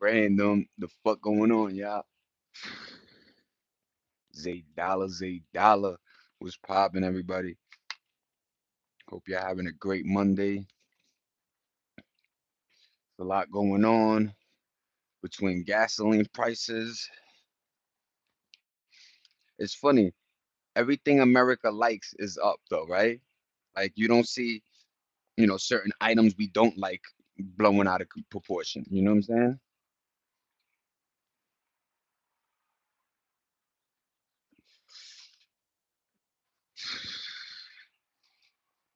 Random. The fuck going on, y'all? Zay Dollar. What's popping, everybody? Hope you're having a great Monday. A lot going on between gasoline prices. It's funny. Everything America likes is up, though, right? Like you don't see, certain items we don't like blowing out of proportion. You know what I'm saying?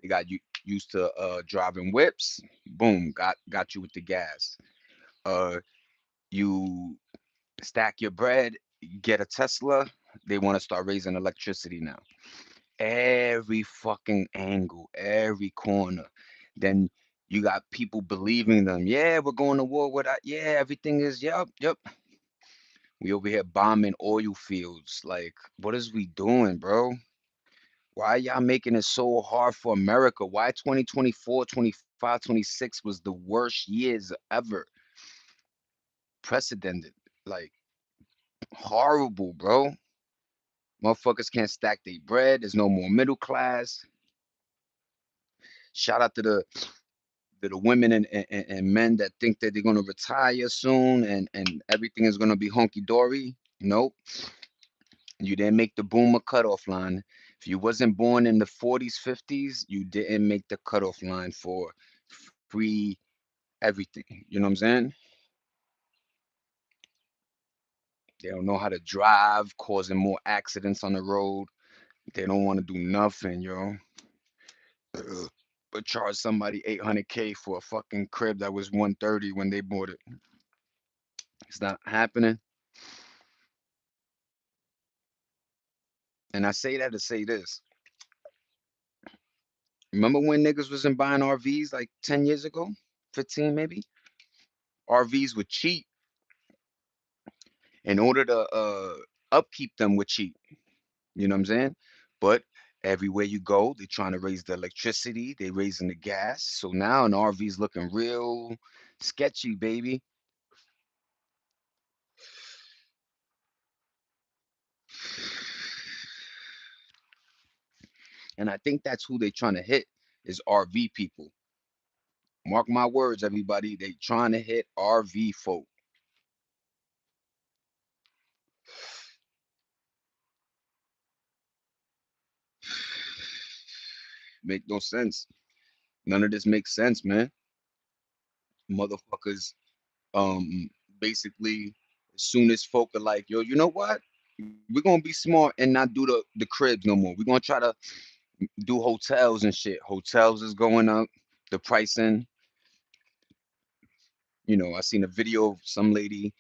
They got you used to driving whips. Boom, got you with the gas. Uh, you stack your bread, get a Tesla. They want to start raising electricity now. Every fucking angle, every corner. Then you got people believing them. Yeah, we're going to war with that. Yeah, everything is. Yep, yep. We over here bombing oil fields. Like, what is we doing, bro? Why y'all making it so hard for America? Why 2024, 25, 26 was the worst years ever? Precedented. Like, horrible, bro. Motherfuckers can't stack their bread. There's no more middle class. Shout out to the women and men that think that they're gonna retire soon and everything is gonna be hunky dory. Nope. You didn't make the boomer cutoff line. If you wasn't born in the 40s, 50s, you didn't make the cutoff line for free everything. You know what I'm saying? They don't know how to drive, causing more accidents on the road. They don't want to do nothing, yo. Ugh. But charge somebody 800K for a fucking crib that was 130 when they bought it. It's not happening. And I say that to say this. Remember when niggas wasn't buying RVs like 10 years ago? 15 maybe? RVs were cheap. In order to upkeep them were cheap. You know what I'm saying? But everywhere you go, they're trying to raise the electricity, they raising the gas. So now an RV's looking real sketchy, baby. And I think that's who they trying to hit is RV people. Mark my words, everybody. They trying to hit RV folk. Make no sense. None of this makes sense, man. Motherfuckers, um, basically, as soon as folk are like, yo, you know what? We're gonna be smart and not do the cribs no more. We're gonna try to do hotels and shit. Hotels is going up, the pricing. I seen a video of some lady.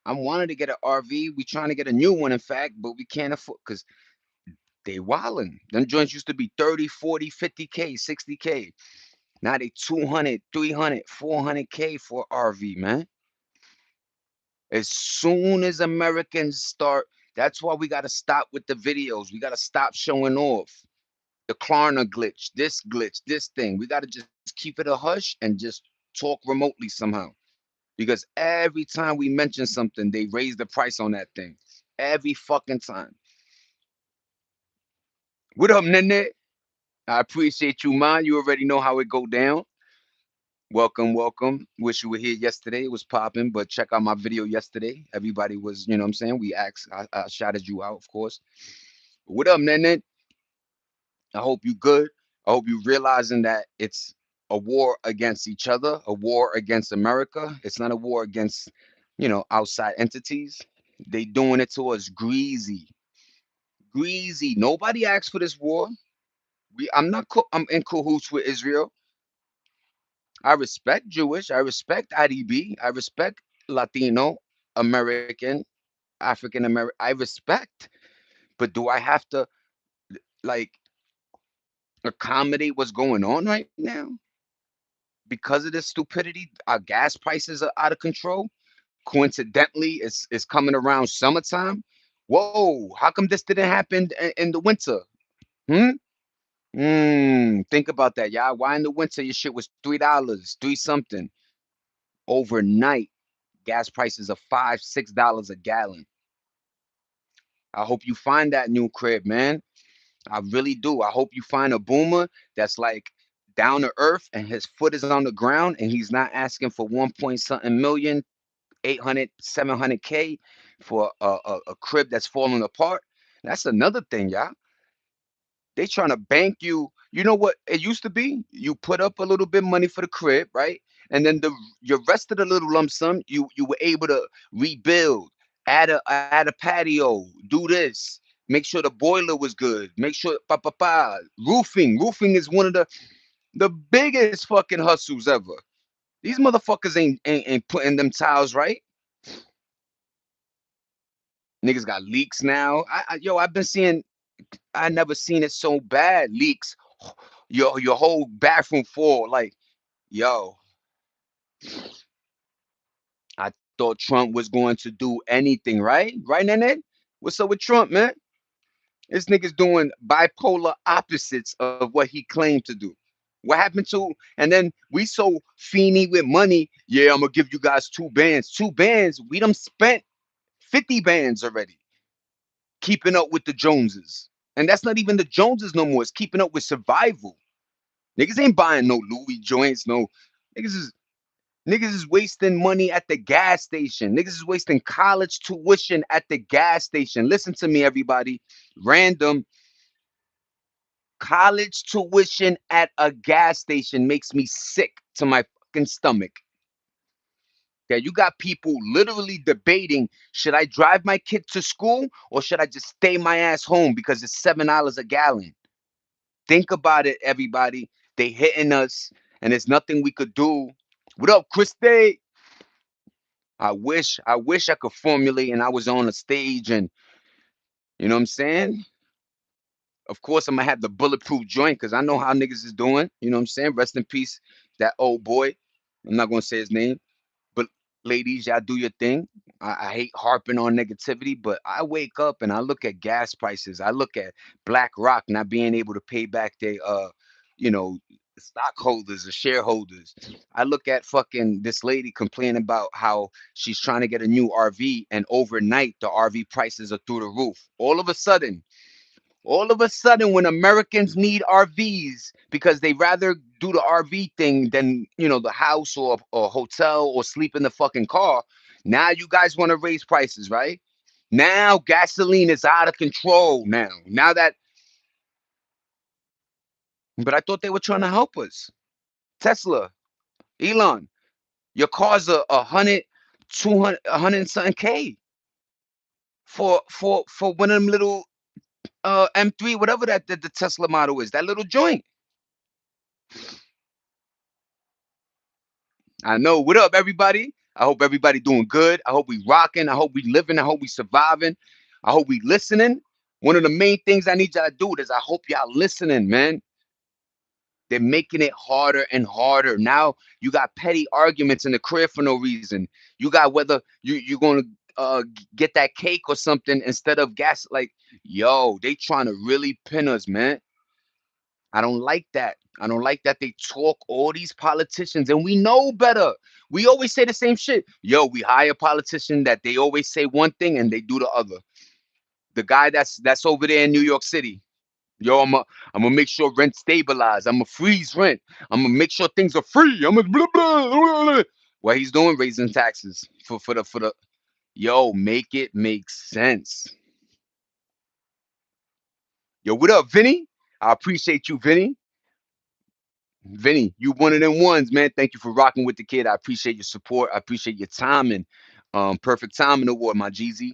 I wanted to get an RV. We trying to get a new one, in fact, but we can't afford because they wildin'. Them joints used to be 30, 40, 50K, 60K. Now they 200, 300, 400K for RV, man. As soon as Americans start, that's why we got to stop with the videos. We got to stop showing off the Klarna glitch, this thing. We got to just keep it a hush and just talk remotely somehow. Because every time we mention something, they raise the price on that thing. Every fucking time. What up, Nene? I appreciate you, man. You already know how it go down. Welcome, welcome. Wish you were here yesterday. It was popping, but check out my video yesterday. Everybody was, you know what I'm saying? We asked, I shouted you out, of course. What up, Nene? I hope you good. I hope you realizing that it's a war against each other, a war against America. It's not a war against, outside entities. They doing it to us greasy, greasy. Nobody asked for this war. I'm in cahoots with Israel. I respect Jewish. I respect IDB. I respect Latino, American, African American. I respect. But do I have to like accommodate what's going on right now? Because of this stupidity, our gas prices are out of control. Coincidentally, it's coming around summertime. Whoa, how come this didn't happen in the winter? Hmm? Think about that, y'all. Why in the winter your shit was $3, three something overnight? gas prices of $5, $6 a gallon. I hope you find that new crib, man. I really do. I hope you find a boomer that's like down to earth and his foot is on the ground and he's not asking for 1 point something million, 800, 700K for a crib that's falling apart. That's another thing, y'all. They trying to bank you. You know what it used to be? You put up a little bit money for the crib, right? And then the your rest of the little lump sum, you were able to rebuild, add a patio, do this, make sure the boiler was good, make sure roofing. Roofing is one of the biggest fucking hustles ever. These motherfuckers ain't putting them tiles right. Niggas got leaks now. I've been seeing. I never seen it so bad. Leaks. Your whole bathroom full. Like, yo, I thought Trump was going to do anything, right? Right, Nene? What's up with Trump, man? This nigga's doing bipolar opposites of what he claimed to do. What happened to? And then we so fiendly with money. Yeah, I'm gonna give you guys two bands. Two bands. We done spent 50 bands already. Keeping up with the Joneses. And that's not even the Joneses no more. It's keeping up with survival. Niggas ain't buying no Louis joints. No, niggas is niggas is wasting money at the gas station. Niggas is wasting college tuition at the gas station. Listen to me, everybody. Random college tuition at a gas station makes me sick to my fucking stomach. Yeah, you got people literally debating, should I drive my kid to school or should I just stay my ass home because it's $7 a gallon? Think about it, everybody. They hitting us, and there's nothing we could do. What up, Christy? I wish I could formulate and I was on a stage and you know what I'm saying? Of course, I'm gonna have the bulletproof joint because I know how niggas is doing. You know what I'm saying? Rest in peace, that old boy. I'm not gonna say his name. But ladies, y'all do your thing. I hate harping on negativity, but I wake up and I look at gas prices. I look at BlackRock not being able to pay back their you know, stockholders or shareholders. I look at fucking this lady complaining about how she's trying to get a new RV and overnight the RV prices are through the roof. All of a sudden, when Americans need RVs because they rather do the RV thing than the house or hotel or sleep in the fucking car, now you guys want to raise prices, right? Now gasoline is out of control. Now that, but I thought they were trying to help us. Tesla, Elon, your car's a hundred, 200, 100 and something K for one of them little M3, whatever the Tesla model is, that little joint. I know. What up, everybody? I hope everybody doing good. I hope we rocking. I hope we living. I hope we surviving. I hope we listening. One of the main things I need y'all to do is I hope y'all listening, man. They're making it harder and harder. Now you got petty arguments in the crib for no reason. You got whether you're gonna get that cake or something instead of gas. Like, yo, they trying to really pin us, man. I don't like that. I don't like that they talk all these politicians and we know better. We always say the same shit. Yo, we hire a politician that they always say one thing and they do the other. The guy that's over there in New York City. Yo, I'm gonna make sure rent stabilize. I'm gonna freeze rent. I'm gonna make sure things are free. I'm gonna blah, blah, blah, blah. What he's doing, raising taxes for the yo, make it make sense. Yo, what up, Vinny? I appreciate you, Vinny. Vinny, you one of them ones, man. Thank you for rocking with the kid. I appreciate your support. I appreciate your timing. Perfect timing award, my Jeezy.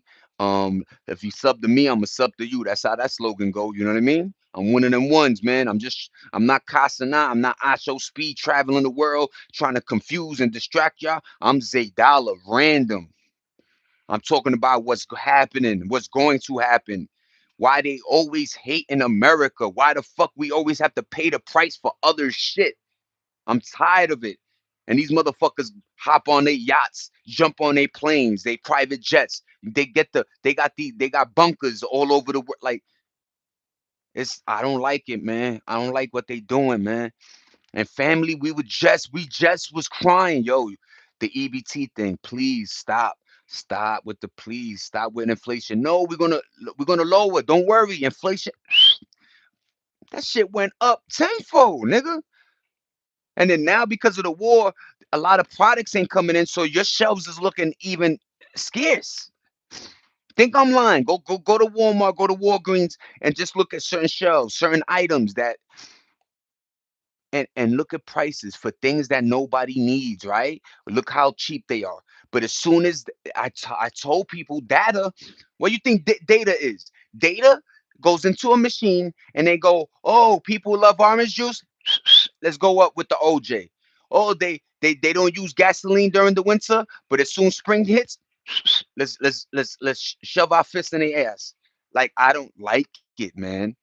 If you sub to me, I'm a sub to you. That's how that slogan go. You know what I mean? I'm one of them ones, man. I'm not Kasana. I'm not Asho Speed traveling the world trying to confuse and distract y'all. I'm Zaydala, random. I'm talking about what's happening, what's going to happen. Why they always hate in America? Why the fuck we always have to pay the price for other shit? I'm tired of it. And these motherfuckers hop on their yachts, jump on their planes, they private jets. They got bunkers all over the world. Like, I don't like it, man. I don't like what they doing, man. And family, we just was crying, yo. The EBT thing, please stop. Stop with the please. Stop with inflation. No, we're gonna lower. Don't worry. Inflation, that shit went up tenfold, nigga. And then now because of the war, a lot of products ain't coming in, so your shelves is looking even scarce. Think I'm lying. Go to Walmart, go to Walgreens, and just look at certain shelves, certain items that and look at prices for things that nobody needs, right? Look how cheap they are. But as soon as I told people data, what do you think data is? Data goes into a machine and they go, oh, people love orange juice. Let's go up with the OJ. Oh, they don't use gasoline during the winter, but as soon spring hits, let's shove our fists in the ass. Like I don't like it, man.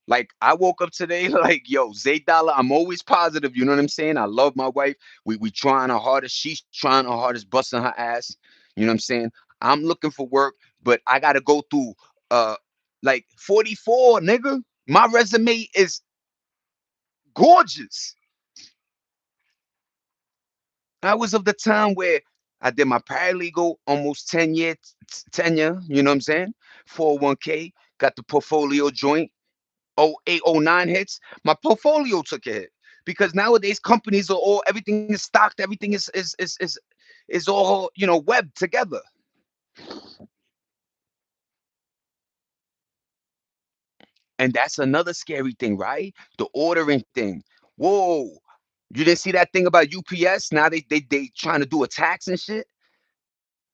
Like I woke up today, like yo, Zay Dollar. I'm always positive. You know what I'm saying? I love my wife. We trying our hardest. She's trying her hardest, busting her ass. You know what I'm saying? I'm looking for work, but I gotta go through uh like 44, nigga. My resume is gorgeous. I was of the time where I did my paralegal, almost 10 year tenure. You know what I'm saying? 401k, got the portfolio joint. Oh 08, oh 09 hits, my portfolio took a hit because nowadays companies are all everything is stocked, everything is all webbed together. And that's another scary thing, right? The ordering thing. Whoa, you didn't see that thing about UPS? Now they trying to do a tax and shit,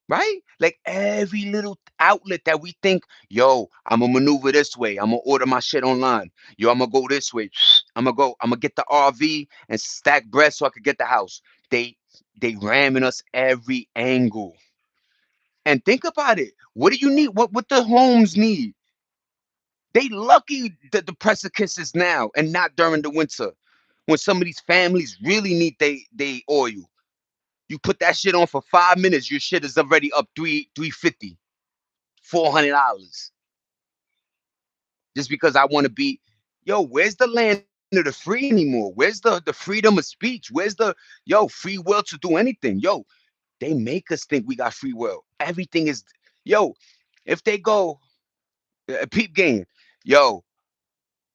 right? Like every little outlet that we think, yo, I'm gonna maneuver this way. I'm gonna order my shit online. Yo, I'm gonna go this way. I'm gonna get the RV and stack bread so I could get the house. They they ramming us every angle. And think about it. What do you need? What the homes need? They lucky that the precipice is now and not during the winter. When some of these families really need they oil. You put that shit on for 5 minutes, your shit is already up 350. $400 just because I want to be. Yo, where's the land of the free anymore? Where's the freedom of speech? Where's the free will to do anything? Yo, they make us think we got free will. Everything is yo. If they go peep game, yo,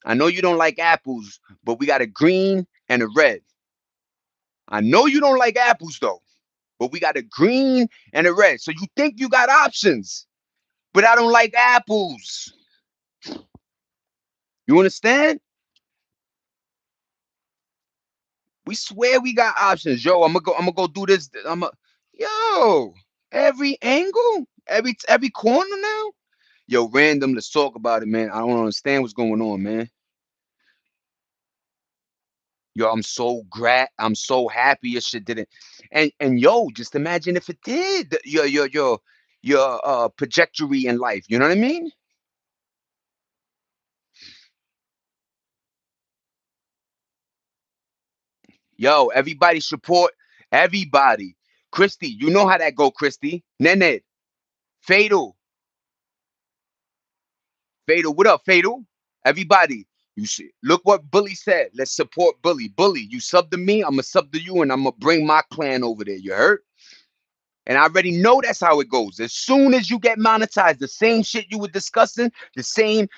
I know you don't like apples, but we got a green and a red. I know you don't like apples though, but we got a green and a red. So you think you got options, but I don't like apples. You understand? We swear we got options. Yo, I'm gonna go do this. Yo, every angle, every corner now. Yo, random, let's talk about it, man. I don't understand what's going on, man. Yo, I'm so happy your shit didn't. And yo, just imagine if it did. Your trajectory in life. You know what I mean? Yo, everybody support everybody. Christy, you know how that go, Christy. Nene, Fatal, Fatal, what up, Fatal? Everybody, you see, look what Bully said. Let's support Bully. Bully, you sub to me, I'm gonna sub to you, and I'm gonna bring my clan over there. You heard? And I already know that's how it goes. As soon as you get monetized, the same shit you were discussing, the same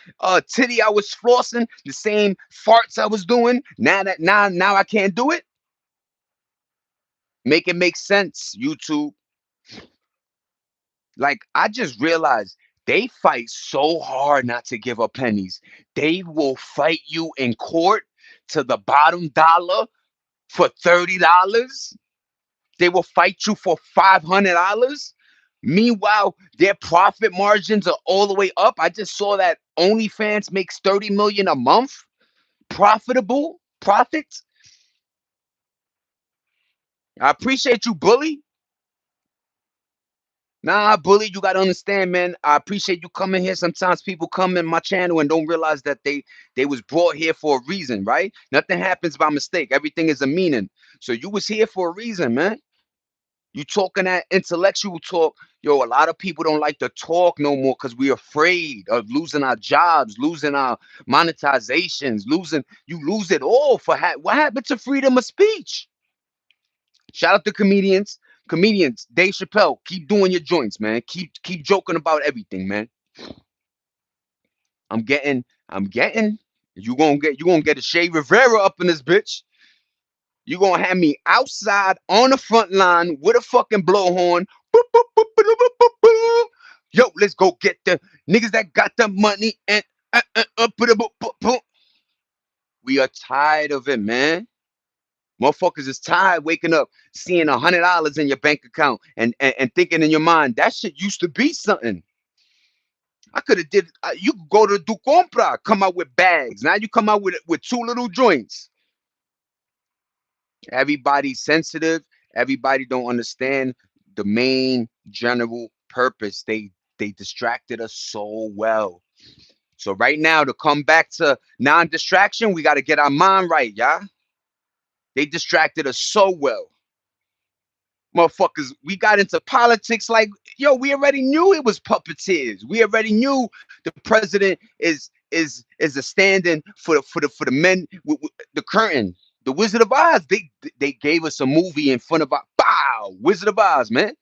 titty I was flossing, the same farts I was doing. Now I can't do it. Make it make sense, YouTube. Like I just realized they fight so hard not to give up pennies. They will fight you in court to the bottom dollar for $30. They will fight you for $500. Meanwhile, their profit margins are all the way up. I just saw that OnlyFans makes 30 million a month. Profitable profits. I appreciate you, Bully. Nah, Bully, you gotta understand, man. I appreciate you coming here. Sometimes people come in my channel and don't realize that they was brought here for a reason, right? Nothing happens by mistake. Everything is a meaning. So you was here for a reason, man. You talking that intellectual talk. Yo, a lot of people don't like to talk no more because we're afraid of losing our jobs, losing our monetizations, losing you lose it all for what happened to freedom of speech? Shout out to comedians. Comedians, Dave Chappelle, keep doing your joints, man. Keep joking about everything, man. I'm getting. You gonna get a Shea Rivera up in this bitch. You gonna have me outside on the front line with a fucking blowhorn. Boop, boop, boop, boop, boop, boop, boop. Yo, let's go get the niggas that got the money and put a boop, boop, boop. We are tired of it, man. Motherfuckers is tired waking up, seeing $100 in your bank account and thinking in your mind that shit used to be something. I could have did. You could go to Du Compra, come out with bags. Now you come out with two little joints. Everybody's sensitive. Everybody don't understand the main general purpose. They distracted us so well. So right now to come back to non-distraction, we got to get our mind right, y'all. They distracted us so well. Motherfuckers, we got into politics like, yo, we already knew it was puppeteers. We already knew the president is a stand-in for the men with the curtain. The Wizard of Oz. They gave us a movie in front of our bow. Wizard of Oz, man.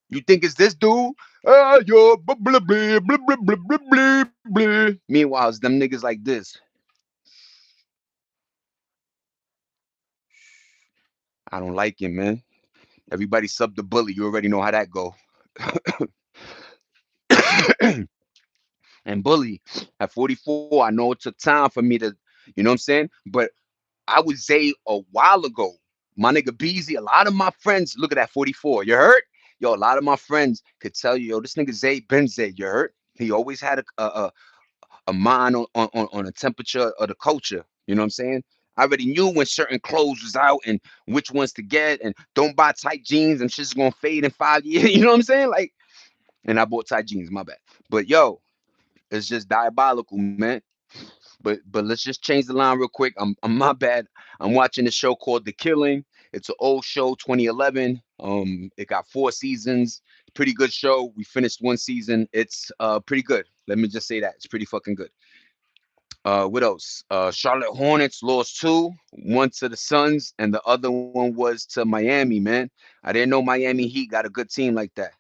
You think it's this dude? Yo, blah, blah, blah, blah, blah, blah, blah, blah, blah. Meanwhile, it's them niggas like this. I don't like it, man. Everybody sub the bully. You already know how that go. And bully at 44, I know it took time for me to, you know what I'm saying? But I was Zay a while ago. My nigga Beezy, a lot of my friends, look at that 44. You heard? Yo, a lot of my friends could tell you, yo, this nigga Zay been Zay. You heard? He always had a mind on the temperature of the culture. You know what I'm saying? I already knew when certain clothes was out and which ones to get, and don't buy tight jeans and shit's gonna fade in 5 years. You know what I'm saying? Like, and I bought tight jeans, my bad. But yo, it's just diabolical, man. But let's just change the line real quick. I'm my bad. I'm watching a show called The Killing. It's an old show, 2011. It got 4 seasons. Pretty good show. We finished one season. It's pretty good. Let me just say that it's pretty fucking good. What else? Charlotte Hornets lost two, one to the Suns, and the other one was to Miami. Man, I didn't know Miami Heat got a good team like that.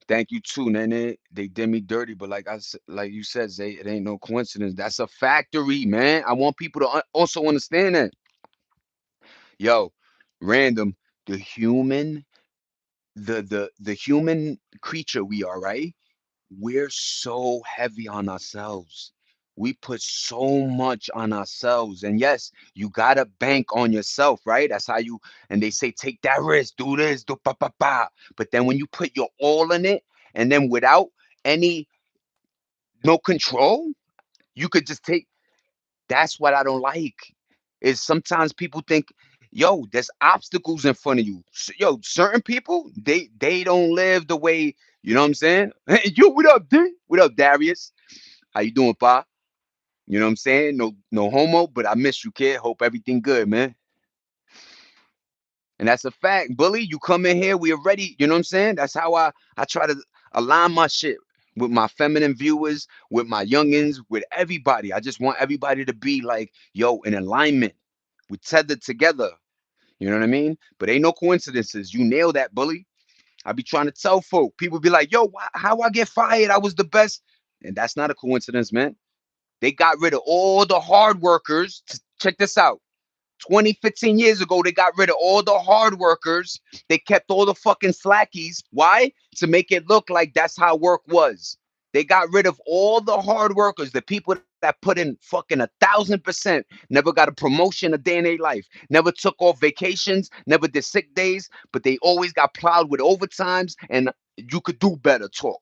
Thank you too, Nene. They did me dirty, but like you said, Zay, it ain't no coincidence. That's a factory, man. I want people to also understand that. Yo, random, the human, the human creature we are, right? We're so heavy on ourselves. We put so much on ourselves. And yes, you gotta bank on yourself, right? That's how you and they say take that risk, do this, do pa pa pa. But then when you put your all in it, and then without any no control, you could just take that's what I don't like. Is sometimes people think, yo, there's obstacles in front of you. Yo, certain people, they don't live the way, you know what I'm saying? Hey, yo, what up, D? What up, Darius? How you doing, Pa? You know what I'm saying? No homo, but I miss you, kid. Hope everything good, man. And that's a fact. Bully, you come in here, we already, you know what I'm saying? That's how I try to align my shit with my feminine viewers, with my youngins, with everybody. I just want everybody to be like, yo, in alignment. We tethered together. You know what I mean? But ain't no coincidences. You nail that, bully. I be trying to tell folk. People be like, yo, how I get fired? I was the best. And that's not a coincidence, man. They got rid of all the hard workers. Check this out. 20, 15 years ago, they got rid of all the hard workers. They kept all the fucking slackies. Why? To make it look like that's how work was. They got rid of all the hard workers, the people that put in fucking 1,000%, never got a promotion a day in their life, never took off vacations, never did sick days, but they always got plowed with overtimes and you could do better talk.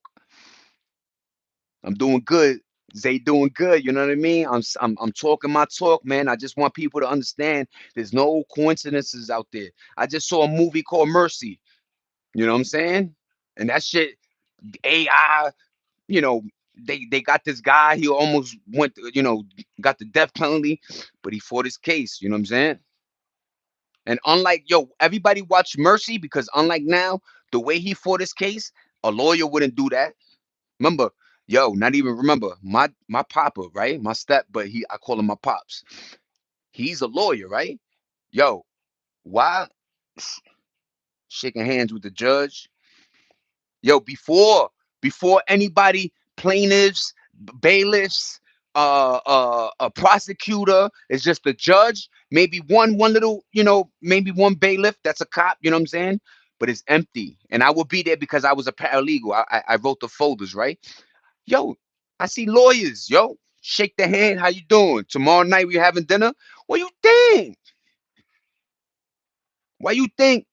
I'm doing good. Zay doing good. You know what I mean? I'm talking my talk, man. I just want people to understand there's no coincidences out there. I just saw a movie called Mercy. You know what I'm saying? And that shit, AI, you know, they got this guy. He almost went, got the death penalty, but he fought his case. You know what I'm saying? And unlike everybody watch Mercy because unlike now, the way he fought his case, a lawyer wouldn't do that. Remember, not even remember my papa, right? My step, but I call him my pops. He's a lawyer, right? Yo, why Shaking hands with the judge. Yo, before anybody, plaintiffs, bailiffs, a prosecutor, it's just the judge, maybe one little, maybe one bailiff that's a cop, you know what I'm saying? But it's empty. And I will be there because I was a paralegal. I wrote the folders, right? Yo, I see lawyers, yo. Shake the hand, how you doing? Tomorrow night we having dinner? What you think? Why you think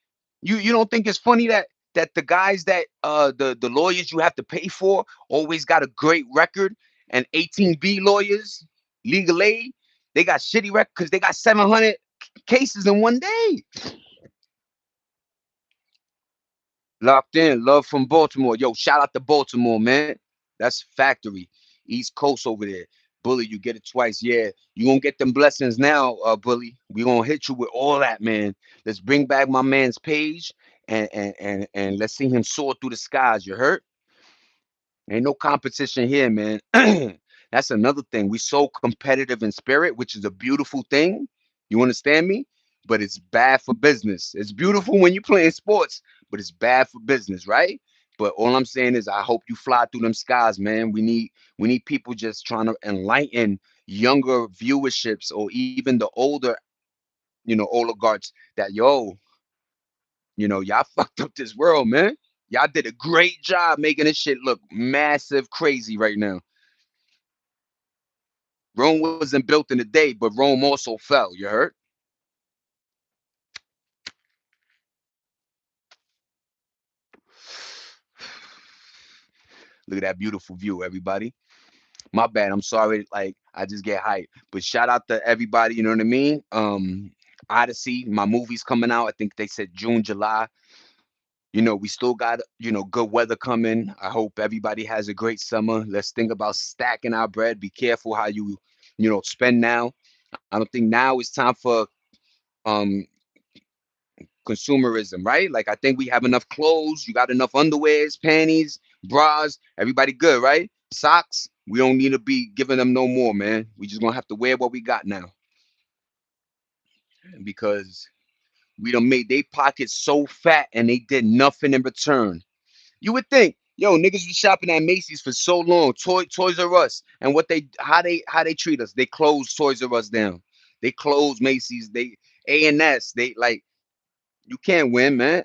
you don't think it's funny that the guys that the lawyers you have to pay for always got a great record, and 18B lawyers, legal aid, they got shitty record because they got 700 cases in one day. Locked in, love from Baltimore. Yo, shout out to Baltimore, man. That's factory. East Coast over there. Bully, you get it twice. Yeah, you gonna get them blessings now, Bully. We gonna hit you with all that, man. Let's bring back my man's page and let's see him soar through the skies. You heard? Ain't no competition here, man. That's another thing. We so competitive in spirit, which is a beautiful thing. You understand me? But it's bad for business. It's beautiful when you're playing sports, but it's bad for business, right? But all I'm saying is I hope you fly through them skies, man. We need people just trying to enlighten younger viewerships or even the older, oligarchs that y'all fucked up this world, man. Y'all did a great job making this shit look massive crazy right now. Rome wasn't built in a day, but Rome also fell. You heard? Look at that beautiful view, everybody. My bad. I'm sorry. Like I just get hyped. But shout out to everybody. You know what I mean? Odyssey, my movie's coming out. I think they said June, July. We still got good weather coming. I hope everybody has a great summer. Let's think about stacking our bread. Be careful how you spend now. I don't think now is time for um consumerism, right? Like I think we have enough clothes. You got enough underwears, panties, bras. Everybody good, right? Socks. We don't need to be giving them no more, man. We just gonna have to wear what we got now because we done made they pockets so fat and they did nothing in return. You would think, yo, niggas was shopping at Macy's for so long, Toys R Us, and how they treat us. They closed Toys R Us down. They closed Macy's. They A&S. They like you can't win, man.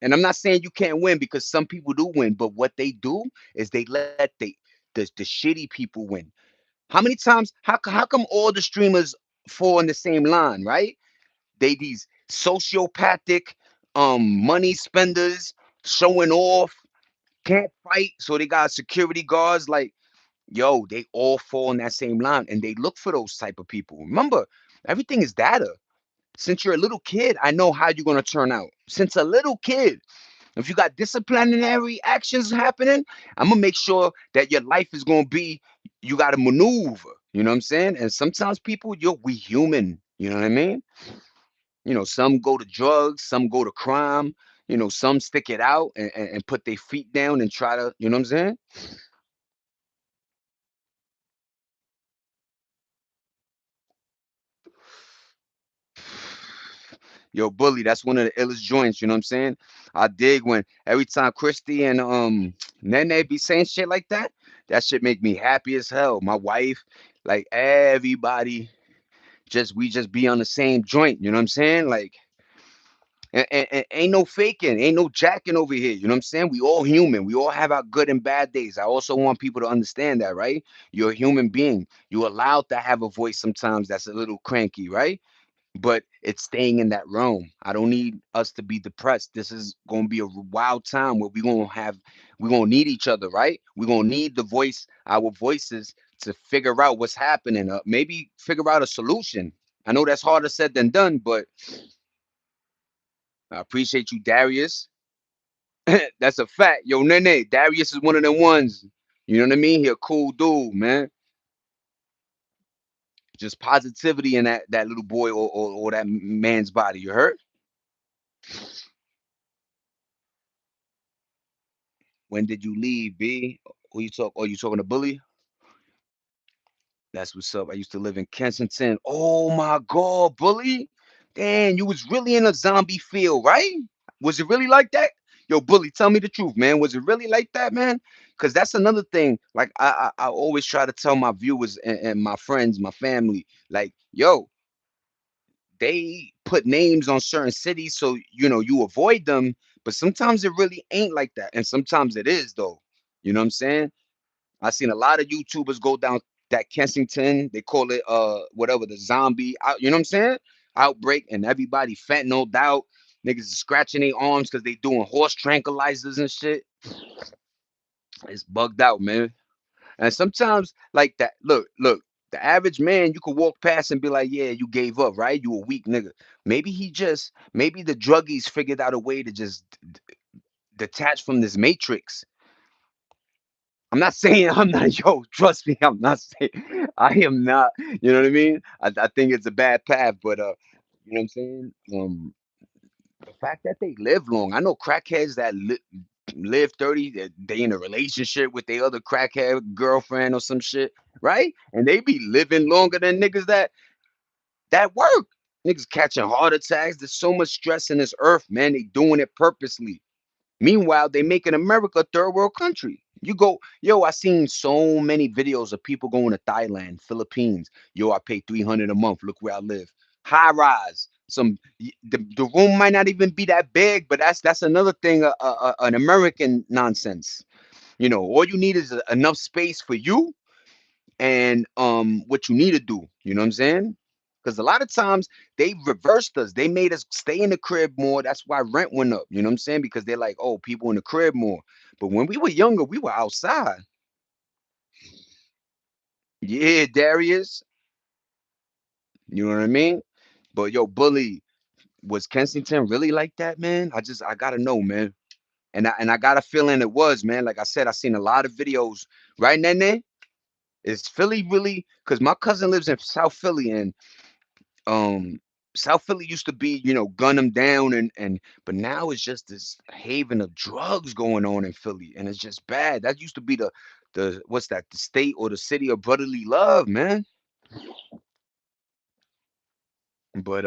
And I'm not saying you can't win because some people do win, but what they do is they let the shitty people win. How many times? How come all the streamers fall in the same line, right? They these sociopathic, money spenders showing off, can't fight, so they got security guards. Like, yo, they all fall in that same line, and they look for those type of people. Remember, everything is data. Since you're a little kid, I know how you're gonna turn out. Since a little kid. If you got disciplinary actions happening, I'm gonna make sure that your life is gonna be. You got to maneuver. You know what I'm saying? And sometimes people, we human. You know what I mean? Some go to drugs, some go to crime. Some stick it out and put their feet down and try to. You know what I'm saying? Yo, Bully, that's one of the illest joints. You know what I'm saying? I dig when every time Christy and Nene be saying shit like that. That shit make me happy as hell. My wife, like everybody, we just be on the same joint. You know what I'm saying? Like, and ain't no faking, ain't no jacking over here. You know what I'm saying? We all human. We all have our good and bad days. I also want people to understand that, right? You're a human being. You're allowed to have a voice sometimes that's a little cranky, right? But it's staying in that realm. I don't need us to be depressed. This is gonna be a wild time where we're gonna need each other, right? We're gonna need our voices to figure out what's happening. Maybe figure out a solution. I know that's harder said than done, but I appreciate you, Darius. That's a fact. Yo, Nene, Darius is one of them ones. You know what I mean? He a cool dude, man. Just positivity in that little boy or that man's body. You heard? When did you leave, B? Who you talk? Oh, you talking to Bully? That's what's up. I used to live in Kensington. Oh my God, Bully. Damn, you was really in a zombie field, right? Was it really like that? Yo, Bully, tell me the truth, man. Was it really like that, man? Because that's another thing. Like I always try to tell my viewers and my friends, my family, like, yo, they put names on certain cities so you avoid them, but sometimes it really ain't like that, and sometimes it is though. You know what I'm saying? I seen a lot of YouTubers go down that Kensington. They call it whatever, the zombie out. You know what I'm saying? Outbreak, and everybody fentanyled out. Niggas is scratching their arms because they doing horse tranquilizers and shit. It's bugged out, man. And sometimes like that. Look. The average man, you could walk past and be like, "Yeah, you gave up, right? You a weak nigga." Maybe the druggies figured out a way to just detach from this matrix. I'm not saying I'm not, yo, trust me, I'm not saying I am not, you know what I mean? I think it's a bad path, but you know what I'm saying? The fact that they live long. I know crackheads that live 30, they in a relationship with their other crackhead girlfriend or some shit, right? And they be living longer than niggas that work. Niggas catching heart attacks. There's so much stress in this earth, man. They doing it purposely. Meanwhile, they making America a third world country. You go, yo, I seen so many videos of people going to Thailand, Philippines. Yo, I pay 300 a month. Look where I live. High rise. The room might not even be that big, but that's another thing, an American nonsense. All you need is enough space for you and what you need to do. You know what I'm saying? Because a lot of times they reversed us. They made us stay in the crib more. That's why rent went up. You know what I'm saying? Because they're like, oh, people in the crib more. But when we were younger, we were outside. Yeah, Darius. You know what I mean? But yo, Bully, was Kensington really like that, man? I gotta know, man. And I got a feeling it was, man. Like I said, I seen a lot of videos. Right, Nene? Is Philly really? Because my cousin lives in South Philly, and um South Philly used to be, gun them down, and but now it's just this haven of drugs going on in Philly, and it's just bad. That used to be the what's that, the state or the city of brotherly love, man. But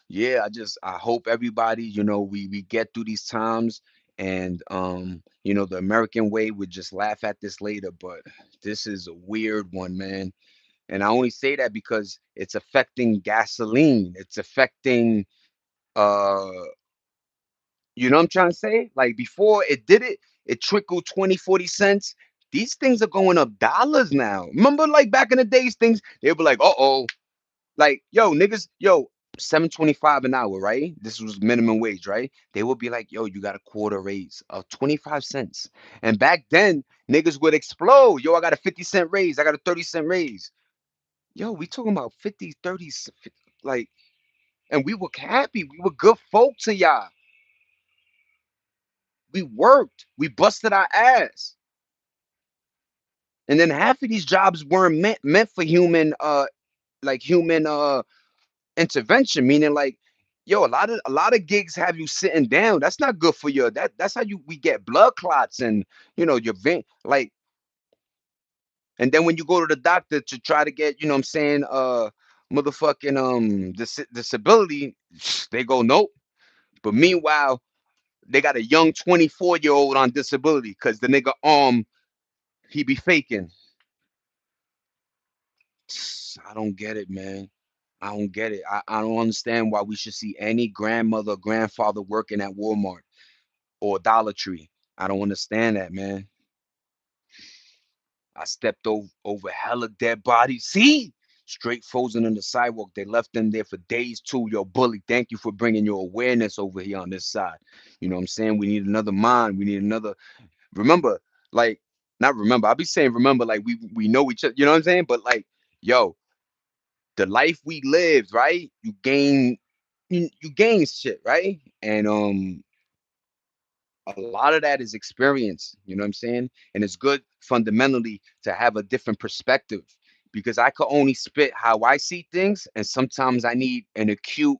yeah, I hope everybody, we get through these times, and the American way would just laugh at this later, but this is a weird one, man. And I only say that because it's affecting gasoline. It's affecting uh you know what I'm trying to say? Like before it trickled 20, 40 cents. These things are going up dollars now. Remember, like back in the days, things they'd be like, uh-oh, like, yo, niggas, yo, 7.25 an hour, right? This was minimum wage, right? They would be like, yo, you got a quarter raise of 25 cents. And back then, niggas would explode. Yo, I got a 50-cent raise. I got a 30-cent raise. Yo, we talking about 50, 30, like, and we were happy. We were good folk to y'all. We worked. We busted our ass. And then half of these jobs weren't meant for human human intervention, meaning like, yo, a lot of gigs have you sitting down. That's not good for you. That's how we get blood clots, and your vein, like, and then when you go to the doctor to try to get, what I'm saying, motherfucking disability, they go nope. But meanwhile, they got a young 24-year-old on disability because the nigga he be faking. I don't get it, man. I don't get it. I don't understand why we should see any grandmother, grandfather working at Walmart or Dollar Tree. I don't understand that, man. I stepped over hella dead bodies. See? Straight frozen on the sidewalk. They left them there for days too. Yo, Bully, thank you for bringing your awareness over here on this side. You know what I'm saying? We need another mind. We need another. Remember, like, not remember. I'll be saying remember, like we know each other. You know what I'm saying? But like, yo, the life we lived, right? You gain shit, right? And a lot of that is experience, you know what I'm saying? And it's good fundamentally to have a different perspective, because I could only spit how I see things, and sometimes I need an acute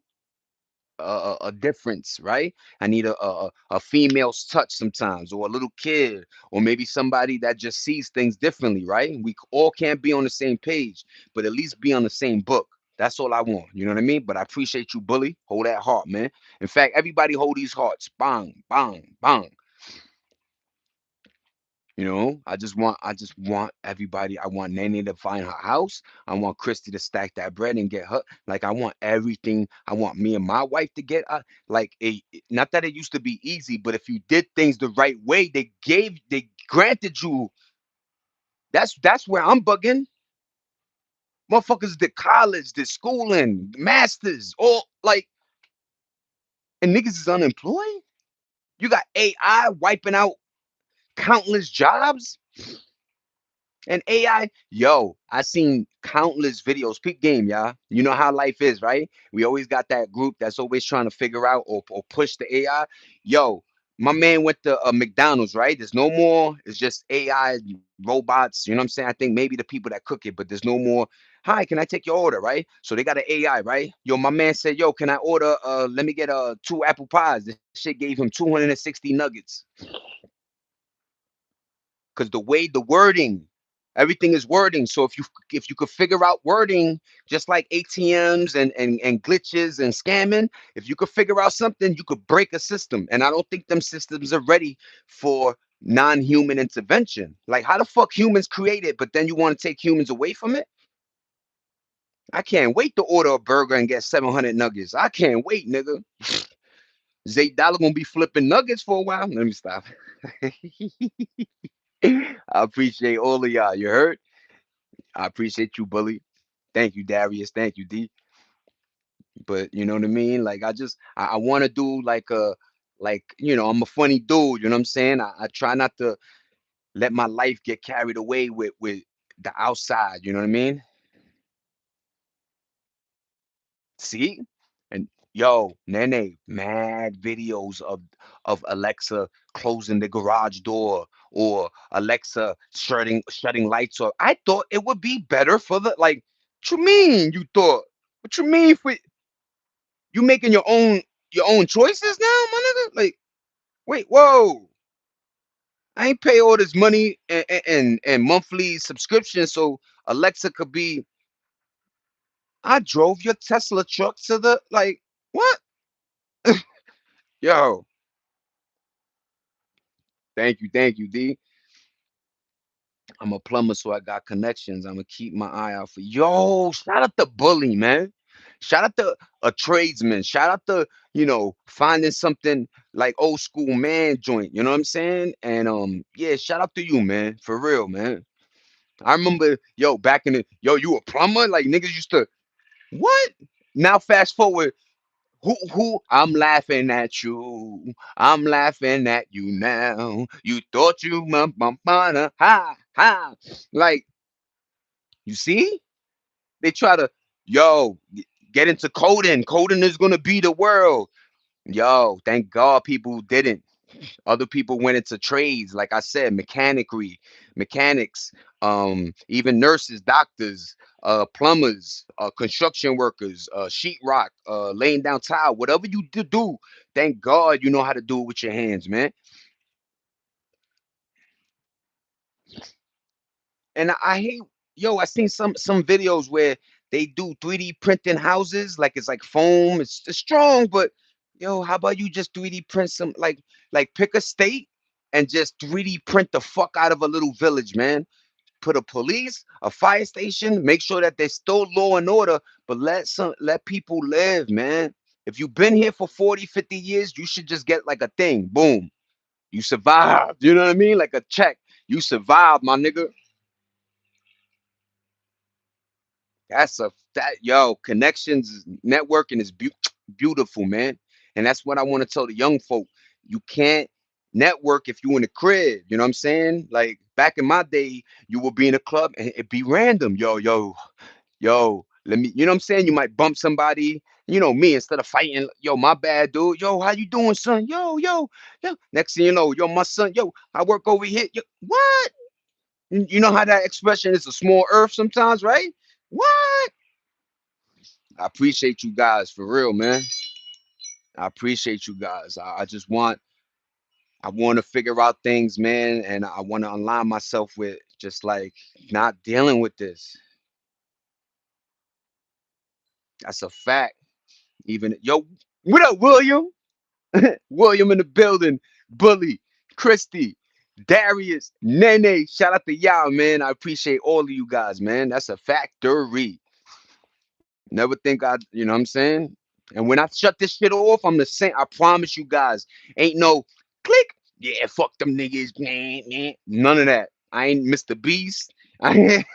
a difference, right? I need a female's touch sometimes, or a little kid, or maybe somebody that just sees things differently, right? We all can't be on the same page, but at least be on the same book. That's all I want. You know what I mean? But I appreciate you, bully. Hold that heart, man. In fact, everybody hold these hearts. Bang, bang, bang. You know, I just want everybody. I want Nene to find her house. I want Christy to stack that bread and get her. Like I want everything. I want me and my wife to get like not that it used to be easy, but if you did things the right way, they granted you. That's where I'm bugging. Motherfuckers did college, did schooling, masters, all like, and niggas is unemployed. You got AI wiping out countless jobs. And AI, yo, I seen countless videos. Peak game, y'all. You know how life is, right? We always got that group that's always trying to figure out or push the AI. Yo, my man went to McDonald's, right? There's no more. It's just AI robots. You know what I'm saying? I think maybe the people that cook it, but there's no more. Hi, can I take your order, right? So they got an AI, right? Yo, my man said, yo, can I order? Let me get two apple pies. This shit gave him 260 nuggets because the way the wording, everything is wording. So if you could figure out wording, just like ATMs and glitches and scamming, if you could figure out something, you could break a system. And I don't think them systems are ready for non-human intervention. Like how the fuck humans created, but then you want to take humans away from it? I can't wait to order a burger and get 700 nuggets. I can't wait, nigga. Zay Dollar gonna be flipping nuggets for a while. Let me stop. I appreciate all of y'all. You heard? I appreciate you, Bully. Thank you, Darius. Thank you, D. But you know what I mean? Like I want to do like I'm a funny dude. You know what I'm saying? I try not to let my life get carried away with the outside. You know what I mean? See? And yo, Nene, mad videos of Alexa closing the garage door or Alexa shutting lights off. I thought it would be better for the like. What you mean? You thought? What you mean for you making your own choices now, my nigga? Like, wait, whoa. I ain't pay all this money and monthly subscription so Alexa could be. I drove your Tesla truck to the like what? Yo, thank you, D. I'm a plumber, so I got connections. I'm gonna keep my eye out for yo. Shout out to Bully, man. Shout out to a tradesman. Shout out to finding something like old school man joint. You know what I'm saying? And yeah, shout out to you, man. For real, man. I remember yo back in the yo, you a plumber? Like niggas used to what? Now fast forward. Who I'm laughing at you. I'm laughing at you now. You thought you ha ha. Like, you see? They try to yo get into coding. Coding is gonna be the world. Yo, thank God people didn't. Other people went into trades, like I said, mechanics, even nurses, doctors, plumbers, construction workers, sheetrock, laying down tile, whatever you do. Thank God you know how to do it with your hands, man. And I hate, yo, I seen some videos where they do 3D printing houses, like it's like foam, it's strong, but yo, how about you just 3D print some like pick a state and just 3D print the fuck out of a little village, man. Put a police, a fire station, make sure that there's still law and order, but let people live, man. If you've been here for 40, 50 years, you should just get like a thing. Boom. You survived. You know what I mean? Like a check. You survived, my nigga. That yo connections networking is beautiful, man, and that's what I want to tell the young folk. You can't network if you in a crib. You know what I'm saying? Like back in my day, you would be in a club and it'd be random. Yo. Let me. You know what I'm saying? You might bump somebody. You know me instead of fighting. Yo, my bad, dude. Yo, how you doing, son? Yo. Next thing you know, yo, my son. Yo, I work over here. Yo, what? You know how that expression is a small earth sometimes, right? What? I appreciate you guys for real, man. I appreciate you guys. I want to figure out things, man, and I want to align myself with just like not dealing with this. That's a fact. Even yo, what up, William? William in the building. Bully, Christy, Darius, Nene. Shout out to y'all, man. I appreciate all of you guys, man. That's a factory. Never think you know what I'm saying? And when I shut this shit off, I'm the same. I promise you guys, ain't no click. Yeah, fuck them niggas, man, man. None of that. I ain't Mr. Beast. I ain't,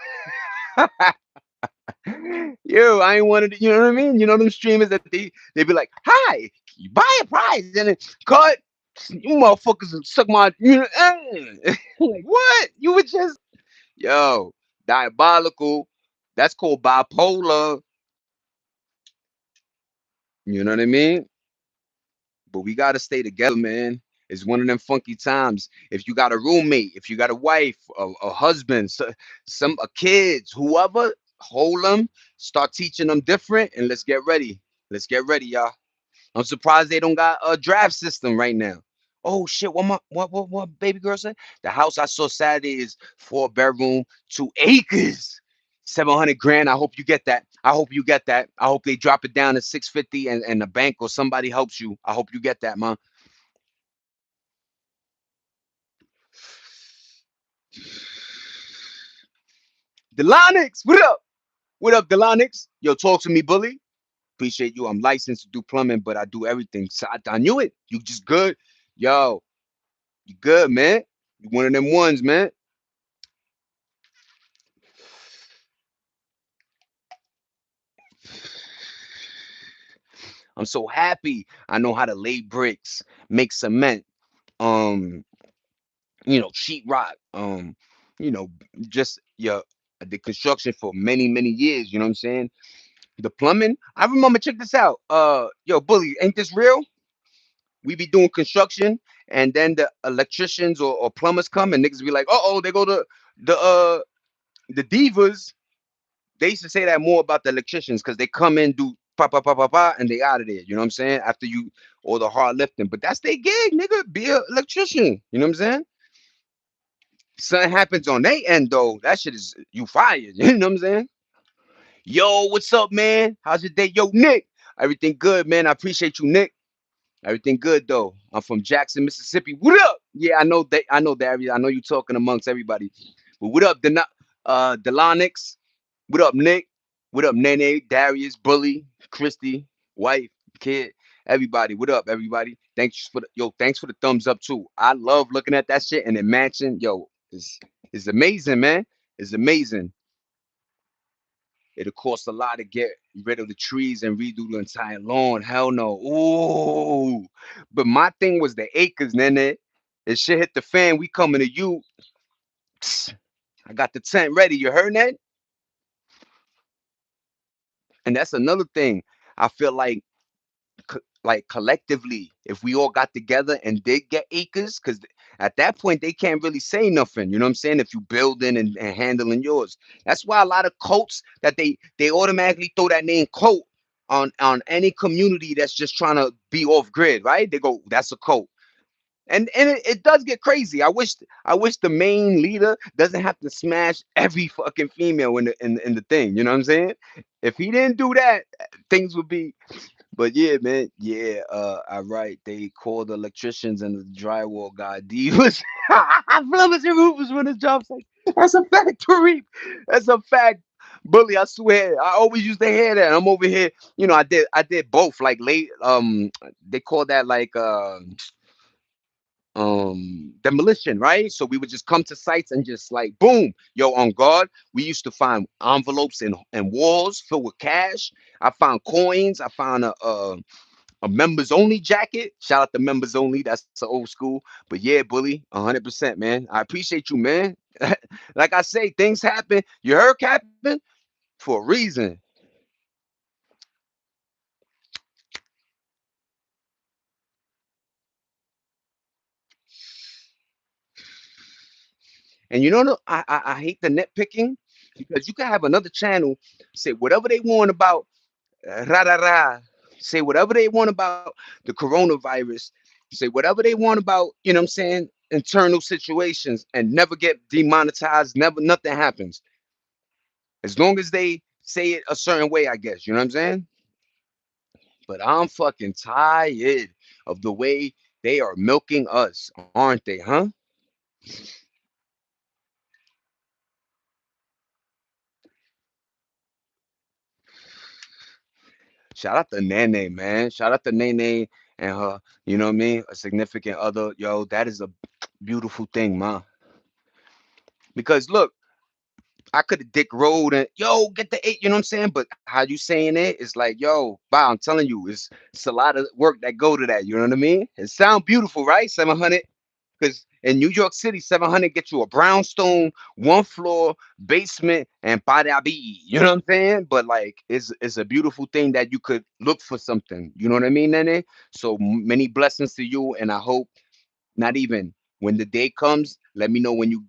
yo, I ain't one of the, you know what I mean? You know them streamers that they be like, hi, you buy a prize and then cut. You motherfuckers suck my, you know, like what? You would just, yo, diabolical. That's called bipolar. You know what I mean? But we gotta stay together, man. It's one of them funky times. If you got a roommate, if you got a wife, a husband, some a kids, whoever, hold them, start teaching them different, and let's get ready. Let's get ready, y'all. I'm surprised they don't got a draft system right now. Oh shit! What baby girl said? The house I saw Saturday is 4 bedroom, 2 acres, 700 grand. I hope you get that. I hope you get that. I hope they drop it down to 650 and the bank or somebody helps you. I hope you get that, man. Delonix, what up? What up, Delonix? Yo, talk to me, bully. Appreciate you. I'm licensed to do plumbing, but I do everything. So I knew it. You just good. Yo, you good, man. You one of them ones, man. I'm so happy. I know how to lay bricks, make cement, um, sheetrock, you know, just your the construction for many, many years, you know what I'm saying? The plumbing. I remember, check this out. Yo, bully, ain't this real? We be doing construction and then the electricians or plumbers come and niggas be like, oh, they go to the the divas. They used to say that more about the electricians because they come in, do pa pa pa pa pa, and they out of there. You know what I'm saying? After you all the hard lifting, but that's their gig, nigga. Be an electrician. You know what I'm saying? Something happens on their end though. That shit is you fired. You know what I'm saying? Yo, what's up, man? How's your day? Yo, Nick. Everything good, man. I appreciate you, Nick. Everything good though. I'm from Jackson, Mississippi. What up? Yeah, I know that. I know Darius. I know you talking amongst everybody. But what up, Delonix? What up, Nick? What up, Nene, Darius, Bully, Christy, wife, kid, everybody? What up, everybody? Thanks for the yo. Thanks for the thumbs up too. I love looking at that shit and then matching. Yo, it's amazing, man. It's amazing. It'll cost a lot to get rid of the trees and redo the entire lawn. Hell no. Ooh. But my thing was the acres, Nene. If shit hit the fan, we coming to you. Psst, I got the tent ready. You heard that? And that's another thing. I feel like collectively, if we all got together and did get acres, because at that point they can't really say nothing. You know what I'm saying? If you building and handling yours, that's why a lot of cults that they automatically throw that name cult on any community that's just trying to be off grid, right? They go, that's a cult. And it does get crazy. I wish the main leader doesn't have to smash every fucking female in the thing. You know what I'm saying? If he didn't do that, things would be, but yeah, man, yeah, all right. They called the electricians and the drywall guy divas. Plumbers and roofers when his job site. That's a fact, Tariq. That's a fact. Bully, I swear. I always used to hear that. I'm over here. I did both. Like late, they call that like demolition, right? So we would just come to sites and just like boom, yo, on guard. We used to find envelopes and walls filled with cash. I found coins. I found a members only jacket. Shout out to members only. That's the old school. But yeah, bully, 100%, man. I appreciate you, man. Like I say, things happen. You heard Captain for a reason. And you know, I hate the nitpicking because you can have another channel say whatever they want about rah rah rah. Say whatever they want about the coronavirus. Say whatever they want about, you know what I'm saying, internal situations and never get demonetized. Never, nothing happens. As long as they say it a certain way, I guess. You know what I'm saying? But I'm fucking tired of the way they are milking us, aren't they, huh? Shout out to Nene, man. Shout out to Nene and her, you know what I mean? A significant other. Yo, that is a beautiful thing, man. Because look, I could have dick rolled and yo, get the eight, you know what I'm saying? But how you saying it? It's like, yo, wow, I'm telling you, it's a lot of work that go to that. You know what I mean? It sound beautiful, right? 700. Because in New York City, 700 get you a brownstone, one floor, basement, and badabi. You know what I'm saying? But like, it's a beautiful thing that you could look for something. You know what I mean, Nene? So many blessings to you, and I hope not even when the day comes, let me know when you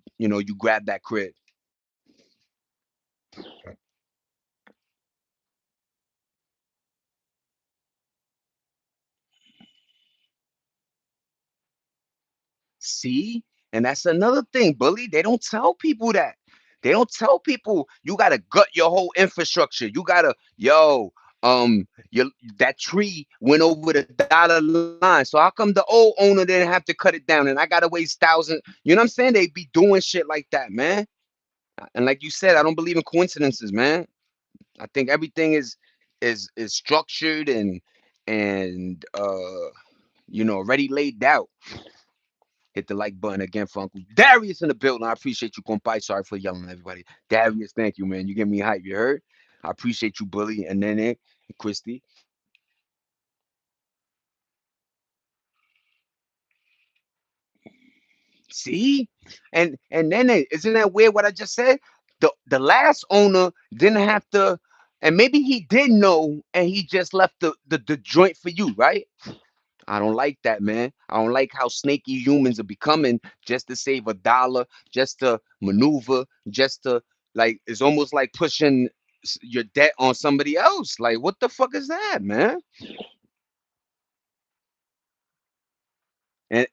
grab that crib. See? And that's another thing, bully. They don't tell people that. They don't tell people you gotta gut your whole infrastructure. You gotta, yo, your that tree went over the dollar line. So how come the old owner didn't have to cut it down and I gotta waste thousand? You know what I'm saying? They be doing shit like that, man. And like you said, I don't believe in coincidences, man. I think everything is structured and already laid out. Hit the like button again for Uncle Darius in the building. I appreciate you, compadre. Sorry for yelling at everybody. Darius, thank you, man. You give me hype. You heard? I appreciate you, Bully, and Nene, and Christy. See? And Nene, isn't that weird what I just said? The last owner didn't have to, and maybe he did know, and he just left the joint for you, right? I don't like that, man. I don't like how snaky humans are becoming just to save a dollar, just to maneuver, just to like it's almost like pushing your debt on somebody else. Like, what the fuck is that, man? And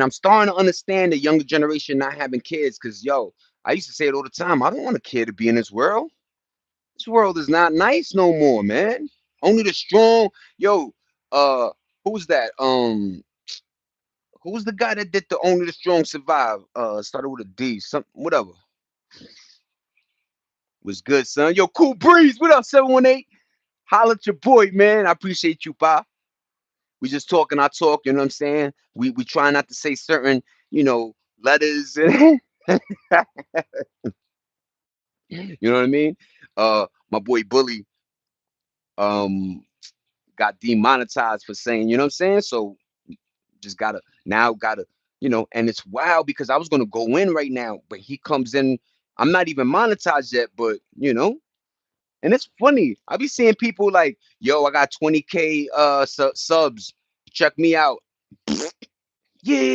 I'm starting to understand the younger generation not having kids because yo, I used to say it all the time. I don't want a kid to be in this world. This world is not nice no more, man. Only the strong. Yo, uh, who's that? Who was the guy that did the Only the Strong Survive? Started with a D, something, whatever. Was good, son. Yo, Cool Breeze, what up, 718? Holla at your boy, man. I appreciate you, pa. We just talking our talk, you know what I'm saying? We try not to say certain, letters. You know what I mean? My boy Bully um got demonetized for saying, you know what I'm saying? So just gotta, and it's wild because I was gonna go in right now, but he comes in. I'm not even monetized yet, but and it's funny. I be seeing people like, yo, I got 20K subs. Check me out. Yeah,